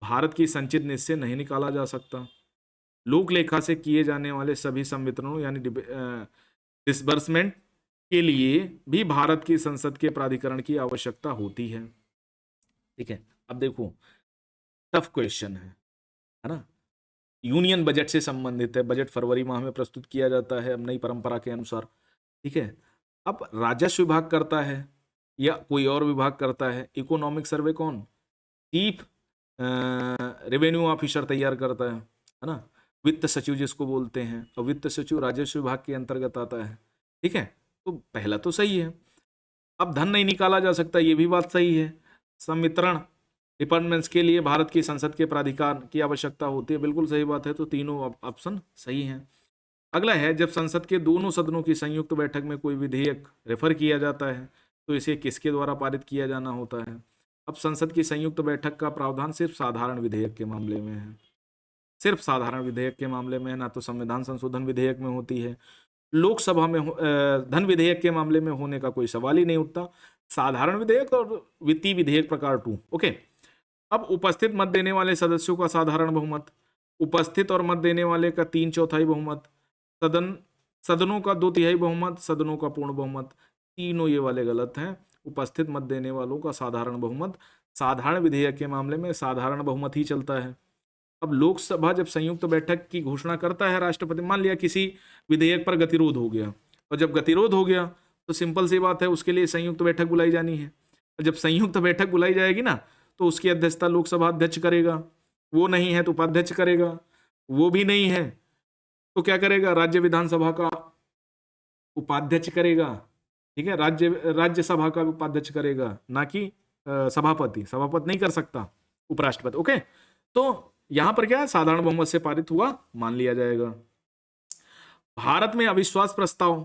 भारत की संचित निधि से नहीं निकाला जा सकता। लोक लेखा से किए जाने वाले सभी संवितरणों यानी डिसबर्समेंट के लिए भी भारत की संसद के प्राधिकरण की आवश्यकता होती है, ठीक है। अब देखो, टफ क्वेश्चन है ना। यूनियन बजट से संबंधित है, बजट फरवरी माह में प्रस्तुत किया जाता है अब नई परंपरा के अनुसार, ठीक है। अब राजस्व विभाग करता है या कोई और विभाग करता है? इकोनॉमिक सर्वे कौन? चीफ रेवेन्यू ऑफिसर तैयार करता है ना, वित्त सचिव जिसको बोलते हैं, और वित्त सचिव राजस्व विभाग के अंतर्गत आता है, ठीक है। तो पहला तो सही है। अब धन नहीं निकाला जा सकता, ये भी बात सही है। संवितरण डिपार्टमेंट्स के लिए भारत की संसद के प्राधिकार की आवश्यकता होती है, बिल्कुल सही बात है। तो तीनों ऑप्शन सही हैं। अगला है, जब संसद के दोनों सदनों की संयुक्त बैठक में कोई विधेयक रेफर किया जाता है तो इसे किसके द्वारा पारित किया जाना होता है? अब संसद की संयुक्त बैठक का प्रावधान सिर्फ साधारण विधेयक के मामले में है, सिर्फ साधारण विधेयक के मामले में है, ना तो संविधान संशोधन विधेयक में होती है। लोकसभा में धन विधेयक के मामले में होने का कोई सवाल ही नहीं उठता। साधारण विधेयक और वित्तीय विधेयक प्रकार 2, ओके। अब उपस्थित मत देने वाले सदस्यों का साधारण बहुमत, उपस्थित और मत देने वाले का 3/4 बहुमत, सदनों का 2/3 बहुमत, सदनों का पूर्ण बहुमत, तीनों ये वाले गलत हैं। उपस्थित मत देने वालों का साधारण बहुमत, साधारण विधेयक के मामले में साधारण बहुमत ही चलता है। अब लोकसभा जब संयुक्त बैठक की घोषणा करता है राष्ट्रपति, मान लिया किसी विधेयक पर गतिरोध हो गया, और जब गतिरोध हो गया तो सिंपल सी बात है, उसके लिए संयुक्त बैठक बुलाई जानी है। और जब संयुक्त बैठक बुलाई जाएगी ना, तो उसकी अध्यक्षता लोकसभा अध्यक्ष करेगा। वो नहीं है तो उपाध्यक्ष करेगा, वो भी नहीं है तो क्या करेगा, राज्य विधानसभा का उपाध्यक्ष करेगा। ठीक है, राज्यसभा का उपाध्यक्ष करेगा, ना कि सभापति नहीं कर सकता, उपराष्ट्रपति। ओके, तो यहां पर क्या है, साधारण बहुमत से पारित हुआ मान लिया जाएगा। भारत में अविश्वास प्रस्ताव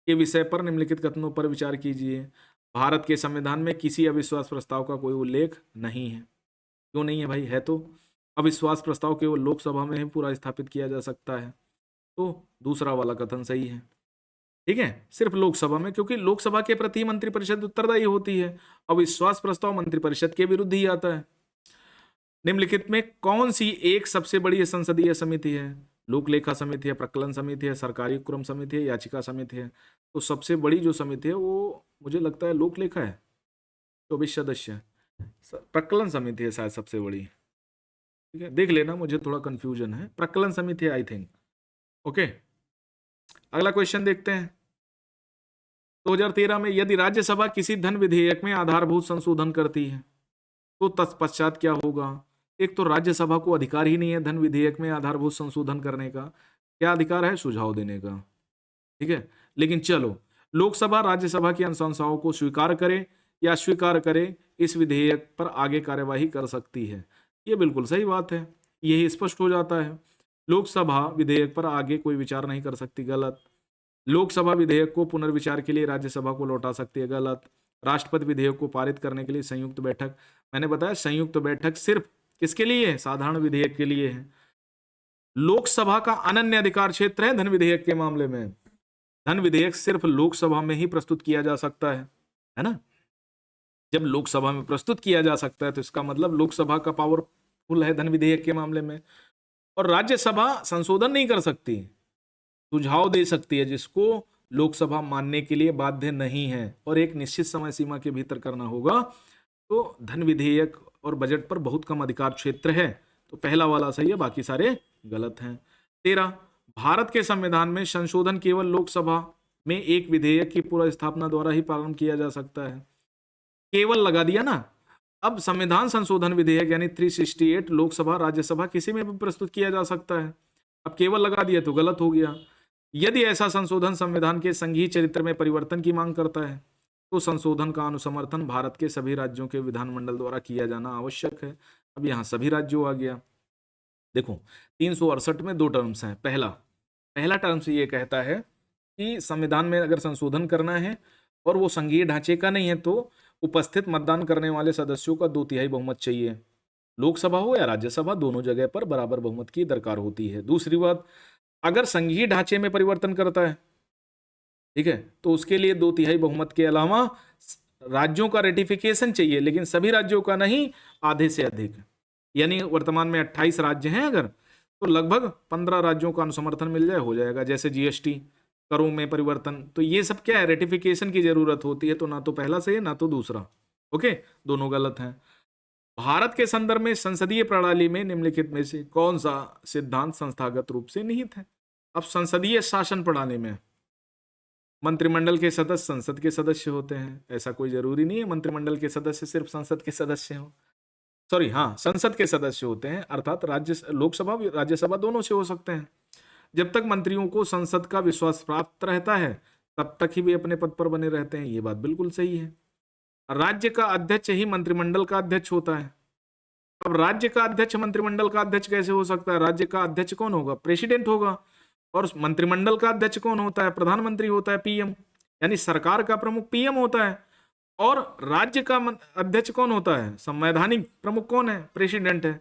के विषय पर निम्नलिखित कथनों पर विचार कीजिए। भारत के संविधान में किसी अविश्वास प्रस्ताव का कोई उल्लेख नहीं है। क्यों नहीं है भाई? है तो। अविश्वास प्रस्ताव केवल लोकसभा में ही पूरा स्थापित किया जा सकता है, तो दूसरा वाला कथन सही है। ठीक है, सिर्फ लोकसभा में, क्योंकि लोकसभा के प्रति मंत्रिपरिषद उत्तरदायी होती है। अविश्वास प्रस्ताव मंत्रिपरिषद के विरुद्ध ही आता है। निम्नलिखित में कौन सी एक सबसे बड़ी संसदीय समिति है? लोक लेखा समिति है, प्रकलन समिति है, सरकारी क्रम समिति है, याचिका समिति है। तो सबसे बड़ी जो समिति है वो मुझे लगता है लोक लेखा है, 24 सदस्य। प्रकलन समिति है शायद सबसे बड़ी। ठीक है, देख लेना, मुझे थोड़ा कंफ्यूजन है। प्रकलन समिति है आई थिंक। ओके, अगला क्वेश्चन देखते हैं। 2013 में यदि राज्यसभा किसी धन विधेयक में आधारभूत संशोधन करती है तो तत्पश्चात क्या होगा? एक तो राज्यसभा को अधिकार ही नहीं है धन विधेयक में आधारभूत संशोधन करने का। क्या अधिकार है? सुझाव देने का। ठीक है, लेकिन चलो, लोकसभा राज्यसभा की अनुशंसाओं को स्वीकार करे या अस्वीकार करे, इस विधेयक पर आगे कार्यवाही कर सकती है। ये बिल्कुल सही बात है, यही स्पष्ट हो जाता है। लोकसभा विधेयक पर आगे कोई विचार नहीं कर सकती, गलत। लोकसभा विधेयक को पुनर्विचार के लिए राज्यसभा को लौटा सकती है, गलत। राष्ट्रपति विधेयक को पारित करने के लिए संयुक्त बैठक, मैंने बताया संयुक्त बैठक सिर्फ किसके लिए है? साधारण विधेयक के लिए है। लोकसभा का अनन्य अधिकार क्षेत्र है धन विधेयक के मामले में। धन विधेयक सिर्फ लोकसभा में ही प्रस्तुत किया जा सकता है ना। जब लोकसभा में प्रस्तुत किया जा सकता है तो इसका मतलब लोकसभा का पावरफुल है धन विधेयक के मामले में। और राज्यसभा संशोधन नहीं कर सकती, सुझाव दे सकती है, जिसको लोकसभा मानने के लिए बाध्य नहीं है, और एक निश्चित समय सीमा के भीतर करना होगा। तो धन विधेयक और बजट पर बहुत कम अधिकार क्षेत्र है, तो पहला वाला सही है, बाकी सारे गलत हैं। 13, भारत के संविधान में संशोधन केवल लोकसभा में एक विधेयक की पूर्व स्थापना द्वारा ही प्रारंभ किया जा सकता है। केवल लगा दिया ना। अब संविधान संशोधन विधेयक यानी 368 लोकसभा राज्यसभा किसी में भी प्रस्तुत किया जा सकता है। अब केवल लगा दिया तो गलत हो गया। यदि ऐसा संशोधन संविधान के संघीय चरित्र में परिवर्तन की मांग करता है तो संशोधन का अनुसमर्थन भारत के सभी राज्यों के विधानमंडल द्वारा किया जाना आवश्यक है। अब यहाँ सभी राज्यों आ गया। देखो 368 में 2 टर्म्स हैं। पहला टर्म्स ये कहता है कि संविधान में अगर संशोधन करना है और वो संघीय ढांचे का नहीं है तो उपस्थित मतदान करने वाले सदस्यों का 2/3 बहुमत चाहिए। लोकसभा हो या राज्यसभा, दोनों जगह पर बराबर बहुमत की दरकार होती है। दूसरी बात, अगर संघीय ढांचे में परिवर्तन करता है, ठीक है, तो उसके लिए 2/3 बहुमत के अलावा राज्यों का रेटिफिकेशन चाहिए, लेकिन सभी राज्यों का नहीं, आधे से अधिक। यानी वर्तमान में 28 राज्य हैं अगर, तो लगभग 15 राज्यों का अनुसमर्थन मिल जाए, हो जाएगा। जैसे जीएसटी, करों में परिवर्तन, तो ये सब क्या है, रेटिफिकेशन की जरूरत होती है। तो ना तो पहला सही है ना तो दूसरा। ओके, दोनों गलत हैं। भारत के संदर्भ में संसदीय प्रणाली में निम्नलिखित में से कौन सा सिद्धांत संस्थागत रूप से निहित है? अब संसदीय शासन प्रणाली में मंत्रिमंडल के सदस्य संसद के सदस्य होते हैं। ऐसा कोई जरूरी नहीं है मंत्रिमंडल के सदस्य सिर्फ संसद के सदस्य हो, सॉरी हाँ, संसद के सदस्य होते हैं, अर्थात लोकसभा राज्यसभा दोनों से हो सकते हैं। जब तक मंत्रियों को संसद का विश्वास प्राप्त रहता है तब तक ही वे अपने पद पर बने रहते हैं। ये बात बिल्कुल सही है। राज्य का अध्यक्ष ही मंत्रिमंडल का अध्यक्ष होता है। अब राज्य का अध्यक्ष मंत्रिमंडल का अध्यक्ष कैसे हो सकता है? राज्य का अध्यक्ष कौन होगा? प्रेसिडेंट होगा। और मंत्रिमंडल का अध्यक्ष कौन होता है? प्रधानमंत्री होता है, पीएम। यानी सरकार का प्रमुख पीएम होता है। और राज्य का अध्यक्ष कौन होता है? संवैधानिक प्रमुख कौन है? प्रेसिडेंट है,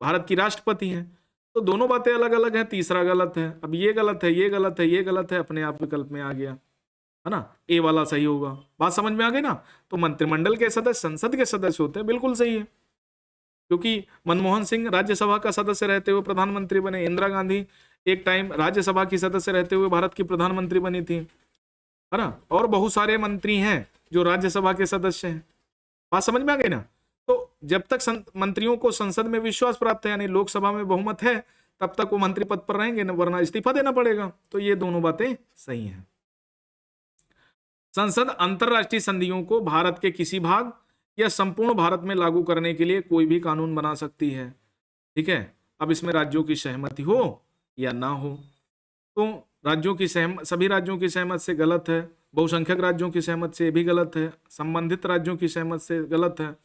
भारत की राष्ट्रपति है। तो दोनों बातें अलग अलग हैं, तीसरा गलत है। अब ये गलत है, ये गलत है, ये गलत है, अपने आप विकल्प में आ गया, है ना। ए वाला सही होगा। बात समझ में आ गई ना। तो मंत्रिमंडल के सदस्य संसद के सदस्य होते हैं, बिल्कुल सही है। क्योंकि मनमोहन सिंह राज्यसभा का सदस्य रहते हुए प्रधानमंत्री बने, इंदिरा गांधी एक टाइम राज्यसभा की सदस्य रहते हुए भारत की प्रधानमंत्री बनी थी, है ना। और बहुत सारे मंत्री हैं जो राज्यसभा के सदस्य हैं। बात समझ में आ गई ना। तो जब तक मंत्रियों को संसद में विश्वास प्राप्त है, यानी लोकसभा में बहुमत है, तब तक वो मंत्री पद पर रहेंगे, वरना इस्तीफा देना पड़ेगा। तो ये दोनों बातें सही हैं। संसद अंतरराष्ट्रीय संधियों को भारत के किसी भाग या संपूर्ण भारत में लागू करने के लिए कोई भी कानून बना सकती है। ठीक है, अब इसमें राज्यों की सहमति हो या ना हो, तो राज्यों की सभी राज्यों की सहमत से गलत है, बहुसंख्यक राज्यों की सहमत से भी गलत है, संबंधित राज्यों की सहमत से गलत है।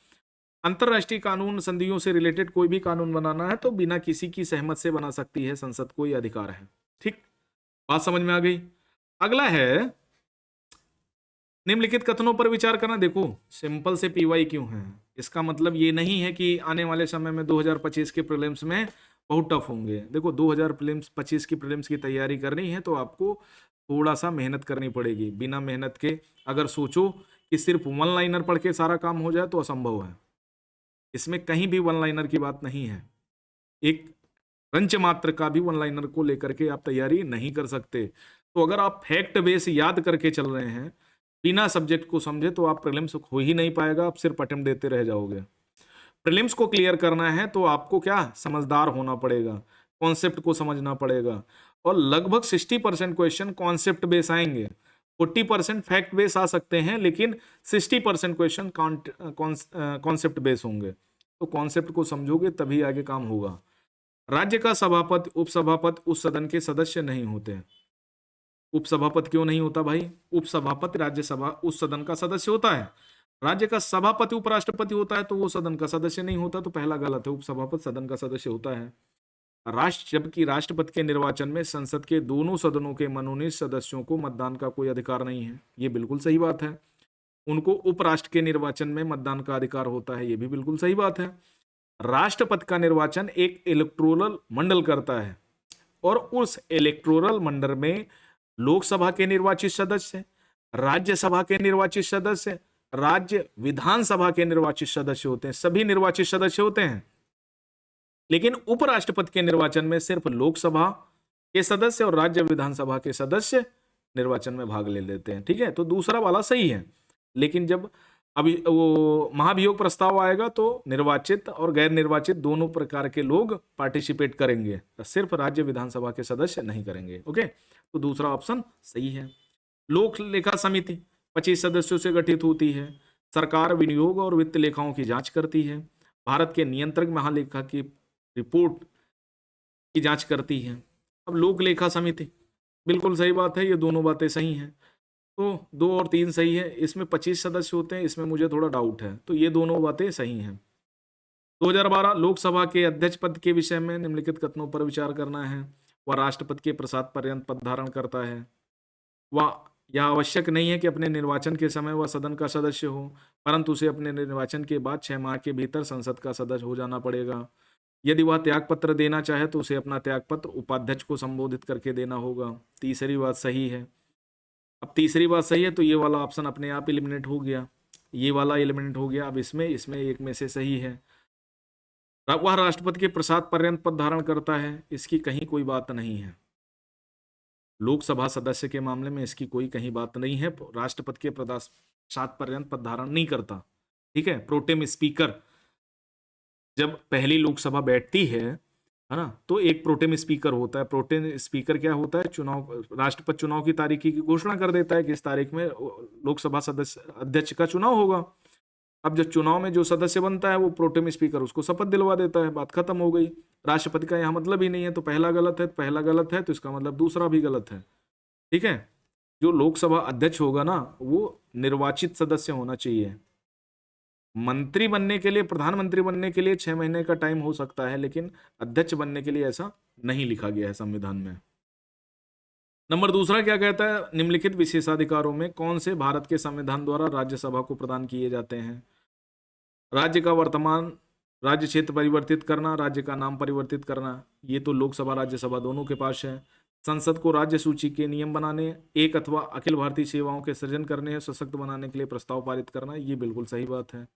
अंतरराष्ट्रीय कानून संधियों से रिलेटेड कोई भी कानून बनाना है तो बिना किसी की सहमत से बना सकती है संसद को, ये अधिकार है। ठीक, बात समझ में आ गई। अगला है निम्नलिखित कथनों पर विचार करना। देखो सिंपल से पीवाई क्यों है, इसका मतलब ये नहीं है कि आने वाले समय में 2025 के प्रीलिम्स में बहुत टफ होंगे। देखो 2025 की प्रीलिम्स की तैयारी करनी है तो आपको थोड़ा सा मेहनत करनी पड़ेगी। बिना मेहनत के अगर सोचो कि सिर्फ वन लाइनर पढ़ के सारा काम हो जाए तो असंभव है। इसमें कहीं भी वन लाइनर की बात नहीं है, एक रंच मात्र का भी वन लाइनर को लेकर के आप तैयारी नहीं कर सकते। तो अगर आप फैक्ट बेस याद करके चल रहे हैं बिना सब्जेक्ट को समझे तो आप प्रीलिम्स हो ही नहीं पाएगा, आप सिर्फ अटेम्प्ट देते रह जाओगे। प्रीलिम्स को क्लियर करना है तो आपको क्या समझदार होना पड़ेगा, कॉन्सेप्ट को समझना पड़ेगा, और लगभग 60% क्वेश्चन कॉन्सेप्ट बेस आएंगे, 40% फैक्ट बेस आ सकते हैं, लेकिन 60% क्वेश्चन कॉन्सेप्ट बेस होंगे। तो कॉन्सेप्ट को समझोगे तभी आगे काम होगा। राज्य का सभापति उपसभापति उस सदन के सदस्य नहीं होते हैं। उपसभापति क्यों नहीं होता भाई? उपसभापति राज्यसभा उस सदन का सदस्य होता है। राज्य का सभापति उपराष्ट्रपति होता है तो वो सदन का सदस्य नहीं होता, तो पहला गलत है, उपसभापति सदन का सदस्य होता है। जबकि राष्ट्रपति के निर्वाचन में संसद के दोनों सदनों के मनोनीत सदस्यों को मतदान का कोई अधिकार नहीं है, ये बिल्कुल सही बात है। उनको उपराष्ट्र के निर्वाचन में मतदान का अधिकार होता है, ये भी बिल्कुल सही बात है। राष्ट्रपति का निर्वाचन एक इलेक्टोरल मंडल करता है और उस इलेक्टोरल मंडल में लोकसभा के निर्वाचित सदस्य, राज्यसभा के निर्वाचित सदस्य, राज्य विधानसभा के निर्वाचित सदस्य होते हैं, सभी निर्वाचित सदस्य होते हैं। लेकिन उपराष्ट्रपति के निर्वाचन में सिर्फ लोकसभा के सदस्य और राज्य विधानसभा के सदस्य निर्वाचन में भाग ले लेते हैं। ठीक है, तो दूसरा वाला सही है। लेकिन जब अभी वो महाभियोग प्रस्ताव आएगा तो निर्वाचित और गैर निर्वाचित दोनों प्रकार के लोग पार्टिसिपेट करेंगे, सिर्फ राज्य विधानसभा के सदस्य नहीं करेंगे। ओके, तो दूसरा ऑप्शन सही है। लोक लेखा समिति 25 सदस्यों से गठित होती है। सरकार विनियोग और वित्त लेखाओं की जांच करती है। भारत के नियंत्रक महालेखा की रिपोर्ट की जांच करती है। अब लोक लेखा समिति बिल्कुल सही बात है, ये दोनों बातें सही हैं। तो 2 और 3 सही है। इसमें 25 सदस्य होते हैं, इसमें मुझे थोड़ा डाउट है, तो ये दोनों बातें सही हैं। 2012 लोकसभा के अध्यक्ष पद के विषय में निम्नलिखित कथनों पर विचार करना है। वह राष्ट्रपति के प्रसाद पर्यंत पद धारण करता है। वह यह आवश्यक नहीं है कि अपने निर्वाचन के समय वह सदन का सदस्य हो, परंतु उसे अपने निर्वाचन के बाद 6 माह के भीतर संसद का सदस्य हो जाना पड़ेगा। यदि वह त्यागपत्र देना चाहे तो उसे अपना त्यागपत्र उपाध्यक्ष को संबोधित करके देना होगा। तीसरी बात सही है। अब तीसरी बात सही है तो ये वाला ऑप्शन अपने आप एलिमिनेट हो गया, ये वाला एलिमिनेट हो गया। अब इसमें एक में से सही है। वह राष्ट्रपति के प्रसाद पर्यंत पद धारण करता है, इसकी कहीं कोई बात नहीं है। लोकसभा सदस्य के मामले में इसकी कोई कहीं बात नहीं है। राष्ट्रपति के प्रसाद पर्यंत पद धारण नहीं करता। ठीक है, प्रोटेम स्पीकर जब पहली लोकसभा बैठती है ना, तो एक प्रोटेम स्पीकर होता है। प्रोटेम स्पीकर क्या होता है? राष्ट्रपति चुनाव की तारीख की घोषणा कर देता है कि इस तारीख में लोकसभा सदस्य अध्यक्ष का चुनाव होगा। अब जब चुनाव में जो सदस्य बनता है वो प्रोटेम स्पीकर उसको शपथ दिलवा देता है, बात खत्म हो गई। राष्ट्रपति का यहाँ मतलब ही नहीं है, तो पहला गलत है तो इसका मतलब दूसरा भी गलत है। ठीक है, जो लोकसभा अध्यक्ष होगा ना वो निर्वाचित सदस्य होना चाहिए। मंत्री बनने के लिए, प्रधानमंत्री बनने के लिए 6 महीने का टाइम हो सकता है, लेकिन अध्यक्ष बनने के लिए ऐसा नहीं लिखा गया है संविधान में। नंबर दूसरा क्या कहता है? निम्नलिखित विशेषाधिकारों में कौन से भारत के संविधान द्वारा राज्यसभा को प्रदान किए जाते हैं? राज्य का वर्तमान राज्य क्षेत्र परिवर्तित करना, राज्य का नाम परिवर्तित करना, ये तो लोकसभा राज्यसभा दोनों के पास है। संसद को राज्य सूची के नियम बनाने, एक अथवा अखिल भारतीय सेवाओं के सृजन करने या सशक्त बनाने के लिए प्रस्ताव पारित करना, ये बिल्कुल सही बात है।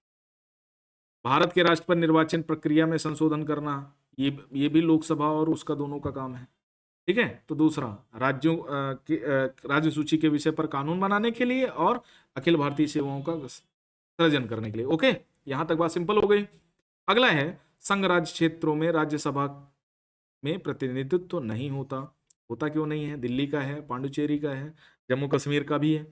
भारत के राष्ट्रपति निर्वाचन प्रक्रिया में संशोधन करना, ये भी लोकसभा और उसका दोनों का काम है। ठीक है, तो दूसरा राज्यों की राज्य सूची के विषय पर कानून बनाने के लिए और अखिल भारतीय सेवाओं का सृजन करने के लिए। ओके, यहां तक बात सिंपल हो गई। अगला है संघ राज्य क्षेत्रों में राज्यसभा में प्रतिनिधित्व तो नहीं होता। होता क्यों नहीं है? दिल्ली का है, पांडुचेरी का है, जम्मू कश्मीर का भी है।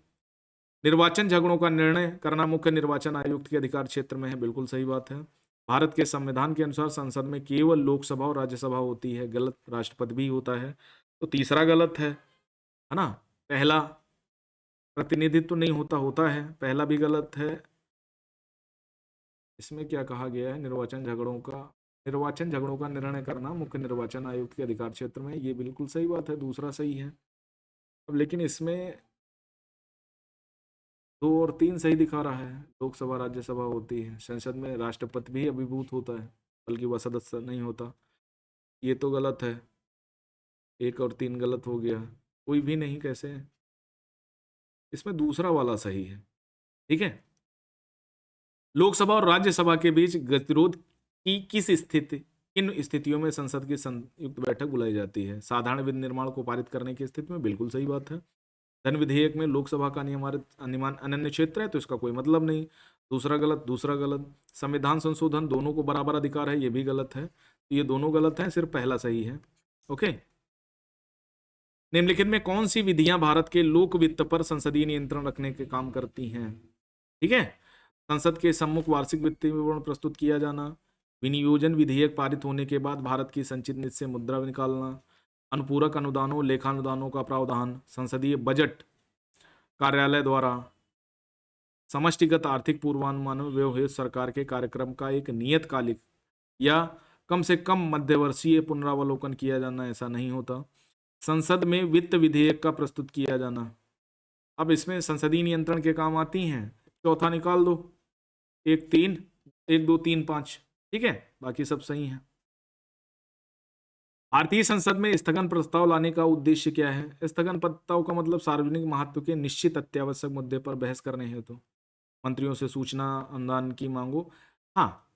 निर्वाचन झगड़ों का निर्णय करना मुख्य निर्वाचन आयुक्त के अधिकार क्षेत्र में है, बिल्कुल सही बात है। भारत के संविधान के अनुसार संसद में केवल लोकसभा और राज्यसभा होती है, गलत। राष्ट्रपति भी होता है, तो तीसरा गलत है ना। पहला प्रतिनिधित्व नहीं होता, होता है, पहला भी गलत है। इसमें क्या कहा गया है? निर्वाचन झगड़ों का निर्णय करना मुख्य निर्वाचन आयुक्त के अधिकार क्षेत्र में, ये बिल्कुल सही बात है, दूसरा सही है। अब लेकिन इसमें 2 और 3 सही दिखा रहा है। लोकसभा राज्यसभा होती है, संसद में राष्ट्रपति भी अभिभूत होता है, बल्कि वह सदस्य नहीं होता। ये तो गलत है, 1 और 3 गलत हो गया, कोई भी नहीं कैसे? इसमें दूसरा वाला सही है, ठीक है। लोकसभा और राज्यसभा के बीच गतिरोध की किन स्थितियों में संसद की संयुक्त बैठक बुलाई जाती है? साधारण विनिर्माण को पारित करने की स्थिति में, बिल्कुल सही बात है। धन विधेयक में लोकसभा का नियमानुसार अनन्य क्षेत्र है, तो इसका कोई मतलब नहीं, दूसरा गलत, दूसरा गलत। संविधान संशोधन दोनों को बराबर अधिकार है, ये भी गलत है, तो ये दोनों गलत हैं, सिर्फ पहला सही है। ओके। निम्नलिखित में कौन सी विधियां भारत के लोक वित्त पर संसदीय नियंत्रण रखने के काम करती हैं? ठीक है। संसद के सम्मुख वार्षिक वित्तीय विवरण प्रस्तुत किया जाना, विनियोजन विधेयक पारित होने के बाद भारत की संचित निधि से मुद्रा निकालना, अनुपूरक अनुदानों लेखानुदानों का प्रावधान, संसदीय बजट कार्यालय द्वारा समष्टिगत आर्थिक पूर्वानुमान व्यवहित सरकार के कार्यक्रम का एक नियतकालिक या कम से कम मध्यवर्षीय पुनरावलोकन किया जाना, ऐसा नहीं होता। संसद में वित्त विधेयक का प्रस्तुत किया जाना। अब इसमें संसदीय नियंत्रण के काम आती हैं, चौथा निकाल दो, 1 3 1 2 3 5, ठीक है, बाकी सब सही है। भारतीय संसद में स्थगन प्रस्ताव लाने का उद्देश्य क्या है? स्थगन प्रस्ताव का मतलब सार्वजनिक महत्व के निश्चित अत्यावश्यक मुद्दे पर बहस करने हेतु मंत्रियों से सूचना अनुदान की मांगो। हाँ,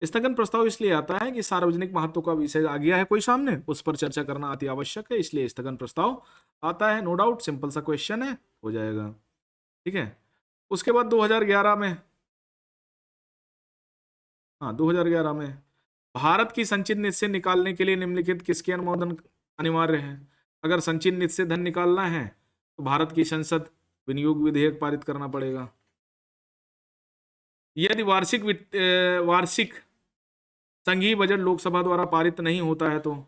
स्थगन प्रस्ताव इसलिए आता है कि सार्वजनिक महत्व का विषय आ गया है कोई सामने, उस पर चर्चा करना अति आवश्यक है, इसलिए स्थगन प्रस्ताव आता है। नो डाउट, सिंपल सा क्वेश्चन है, हो जाएगा, ठीक है। उसके बाद 2011 में, हाँ 2011 में भारत की संचित निधि से निकालने के लिए निम्नलिखित किसके अनुमोदन अनिवार्य है? अगर संचित निधि से धन निकालना है तो भारत की संसद विनियोग विधेयक पारित करना पड़ेगा। यदि वार्षिक संघीय बजट लोकसभा द्वारा पारित नहीं होता है, तो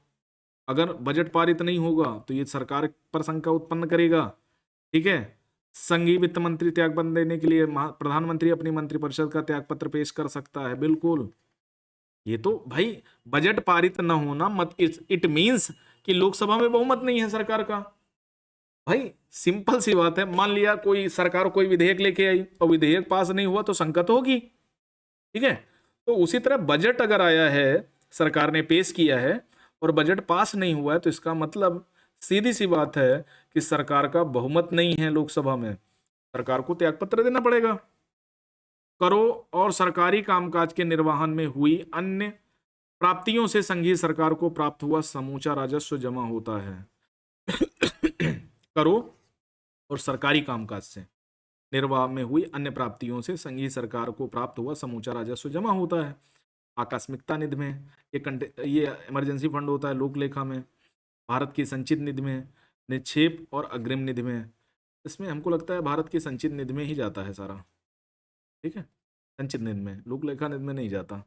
अगर बजट पारित नहीं होगा तो ये सरकार पर शंका उत्पन्न करेगा, ठीक है। संघीय वित्त मंत्री त्यागपत्र देने के लिए प्रधानमंत्री अपनी मंत्रिपरिषद का त्यागपत्र पेश कर सकता है, बिल्कुल। ये तो भाई बजट पारित न होना मत इट मींस कि लोकसभा में बहुमत नहीं है सरकार का। भाई सिंपल सी बात है, मान लिया कोई सरकार कोई विधेयक लेके आई और विधेयक पास नहीं हुआ तो शंका तो होगी, ठीक है। तो उसी तरह बजट अगर आया है, सरकार ने पेश किया है और बजट पास नहीं हुआ है, तो इसका मतलब सीधी सी बात है कि सरकार का बहुमत नहीं है लोकसभा में, सरकार को त्यागपत्र देना पड़ेगा। करों और सरकारी कामकाज के निर्वहन में हुई अन्य प्राप्तियों से संघीय सरकार को प्राप्त हुआ समूचा राजस्व जमा होता है। करों और सरकारी कामकाज से निर्वाह में हुई अन्य प्राप्तियों से संघीय सरकार को प्राप्त हुआ समूचा राजस्व जमा होता है। आकस्मिकता निधि में, ये इमरजेंसी फंड होता है लोक लेखा में, भारत की संचित निधि में, निक्षेप और अग्रिम निधि में। इसमें हमको लगता है भारत की संचित निधि में ही जाता है सारा, ठीक है, संचित निधि में, लोक लेखा निधि में नहीं जाता।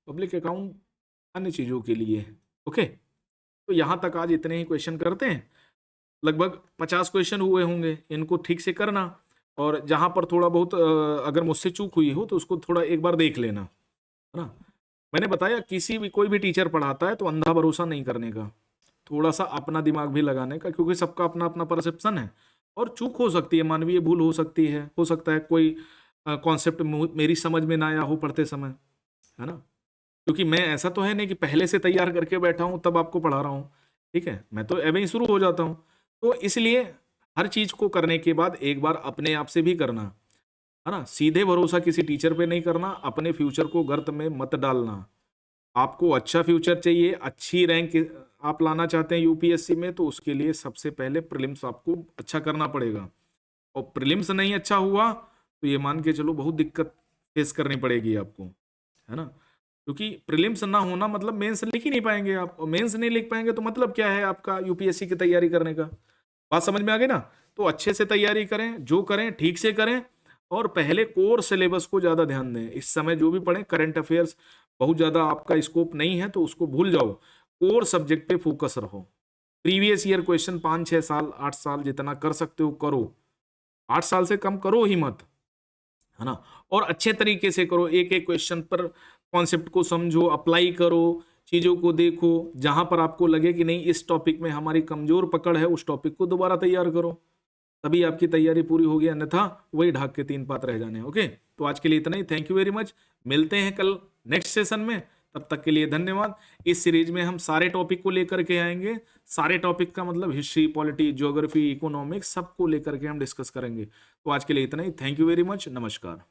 पब्लिक अकाउंट अन्य चीजों के लिए, ओके। तो यहां तक आज इतने ही क्वेश्चन करते हैं, लगभग 50 क्वेश्चन हुए होंगे, इनको ठीक से करना, और जहां पर थोड़ा बहुत अगर मुझसे चूक हुई हो तो उसको थोड़ा एक बार देख लेना, है ना। मैंने बताया कोई भी टीचर पढ़ाता है तो अंधा भरोसा नहीं करने का, थोड़ा सा अपना दिमाग भी लगाने का, क्योंकि सबका अपना अपना परसेप्शन है और चूक हो सकती है, मानवीय भूल हो सकती है, हो सकता है कोई कॉन्सेप्ट मेरी समझ में ना आया हो पढ़ते समय, है ना। क्योंकि मैं ऐसा तो है नहीं कि पहले से तैयार करके बैठा हूं तब आपको पढ़ा रहा हूं, ठीक है, मैं तो एवं ही शुरू हो जाता हूं। तो इसलिए हर चीज को करने के बाद एक बार अपने आप से भी करना, है ना। सीधे भरोसा किसी टीचर पे नहीं करना, अपने फ्यूचर को गर्त में मत डालना। आपको अच्छा फ्यूचर चाहिए, अच्छी रैंक आप लाना चाहते हैं यूपीएससी में, तो उसके लिए सबसे पहले प्रीलिम्स आपको अच्छा करना पड़ेगा, और प्रीलिम्स नहीं अच्छा हुआ तो ये मान के चलो बहुत दिक्कत फेस करनी पड़ेगी आपको, है ना। क्योंकि प्रीलिम्स ना होना मतलब मेंस लिख ही नहीं पाएंगे आप, और मेंस नहीं लिख पाएंगे तो मतलब क्या है आपका यूपीएससी की तैयारी करने का। बात समझ में आ गई ना। तो अच्छे से तैयारी करें, जो करें ठीक से करें, और पहले कोर सिलेबस को ज्यादा ध्यान दें। इस समय जो भी पढ़ें, करंट अफेयर्स बहुत ज्यादा आपका स्कोप नहीं है तो उसको भूल जाओ, कोर सब्जेक्ट पे फोकस रहो। प्रीवियस ईयर क्वेश्चन 5-6 साल 8 साल जितना कर सकते हो करो, 8 साल से कम करो ही मत, है ना। और अच्छे तरीके से करो, एक एक क्वेश्चन पर कॉन्सेप्ट को समझो, अप्लाई करो, चीजों को देखो। जहां पर आपको लगे कि नहीं इस टॉपिक में हमारी कमजोर पकड़ है, उस टॉपिक को दोबारा तैयार करो, तभी आपकी तैयारी पूरी होगी, अन्यथा वही ढाक के 3 पात रह जाने। ओके, तो आज के लिए इतना ही। Thank you very much. मिलते हैं कल नेक्स्ट सेशन में, तब तक के लिए धन्यवाद। इस सीरीज में हम सारे टॉपिक को लेकर के आएंगे, सारे टॉपिक का मतलब हिस्ट्री, पॉलिटी, ज्योग्राफी, इकोनॉमिक्स सबको लेकर के हम डिस्कस करेंगे। तो आज के लिए इतना ही। Thank you very much. नमस्कार।